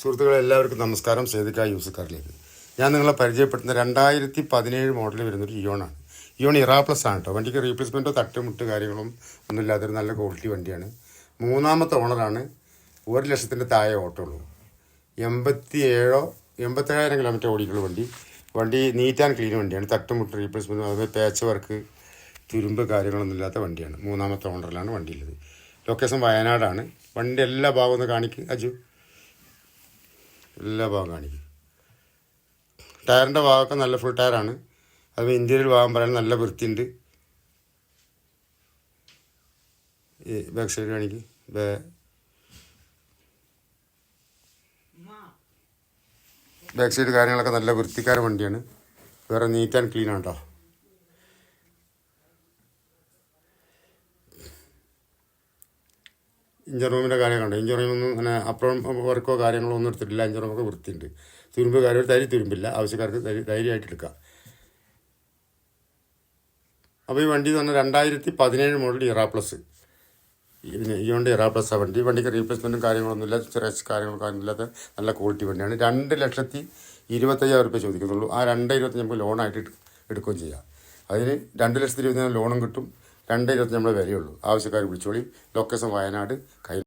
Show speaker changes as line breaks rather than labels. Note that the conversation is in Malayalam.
സുഹൃത്തുക്കളെ എല്ലാവർക്കും നമസ്കാരം. സേദിക്ക യൂസർ കാറിലേക്ക് ഞാൻ നിങ്ങളെ പരിചയപ്പെടുത്തുന്ന 2017 മോഡൽ വരുന്നൊരു ഇയോണാണ്. ഇയോൺ ഇറാ പ്ലസ് ആണ് കേട്ടോ. വണ്ടിക്ക് റീപ്ലേസ്മെൻറ്റോ തട്ടുമുട്ട് കാര്യങ്ങളും ഒന്നുമില്ലാത്തൊരു നല്ല ക്വാളിറ്റി വണ്ടിയാണ്. മൂന്നാമത്തെ ഓണറാണ്. 1,00,000 താഴെ ഓട്ടമുള്ളൂ. 87,000 കിലോമീറ്റർ ഓടിക്കുള്ള വണ്ടി നീറ്റ് ആൻഡ് ക്ലീൻ വണ്ടിയാണ്. തട്ടുമുട്ട് റീപ്ലേസ്മെൻറ്റ് അതുപോലെ പാച്ച് വർക്ക് തുരുമ്പ് കാര്യങ്ങളൊന്നും ഇല്ലാത്ത വണ്ടിയാണ്. മൂന്നാമത്തെ ഓണറിലാണ് വണ്ടിയുള്ളത്. ലൊക്കേഷൻ വയനാടാണ്. വണ്ടി എല്ലാ ഭാഗവും ഒന്ന് കാണിക്കും അജു. എല്ലാ ഭാഗം കാണിക്കും. ടയറിൻ്റെ ഭാഗമൊക്കെ നല്ല ഫുൾ ടയറാണ്. അത് ഇന്ത്യയിൽ ഭാഗം പറയാൻ നല്ല വൃത്തിയുണ്ട്. ഈ ബാക്ക് സൈഡ് കാണിക്കും. ബാക്ക് സൈഡ് കാര്യങ്ങളൊക്കെ നല്ല വൃത്തിക്കാര വണ്ടിയാണ്. വേറെ നീറ്റ് ആൻഡ് ക്ലീൻ ആണ് കേട്ടോ. ഇഞ്ചർ റൂമിൻ്റെ കാര്യം കണ്ടോ. ഇഞ്ചർ റൂമൊന്നും അങ്ങനെ അപ്പുറം വർക്കോ കാര്യങ്ങളോ ഒന്നും എടുത്തിട്ടില്ല. ഇഞ്ചർ റൂമൊക്കെ വൃത്തിയുണ്ട്. തുരുമ്പ് കാര്യം തരി തുരുമ്പില്ല. ആവശ്യക്കാർക്ക് ധൈര്യമായിട്ട് എടുക്കാം. അപ്പോൾ ഈ വണ്ടി എന്ന് പറഞ്ഞാൽ 2017 model Ira plus. ഇയോണ്ട് Ira plus ആ വണ്ടിക്ക് റീപ്ലേസ്മെൻറ്റും കാര്യങ്ങളൊന്നുമില്ല. ചെറിയ കാര്യങ്ങളൊക്കെ ഇല്ലാത്ത നല്ല ക്വാളിറ്റി വണ്ടിയാണ്. 2,25,000 രൂപ ചോദിക്കുന്നുള്ളൂ. ആ 2,25,000 നമുക്ക് ലോണായിട്ട് എടുക്കുകയും ചെയ്യാം. അതിന് 2,20,000 ലോണും കിട്ടും. 2,25,000 നമ്മളെ വിലയുള്ളൂ. ആവശ്യക്കാർ വിളിച്ചോളി. ലൊക്കേഷൻ വയനാട്.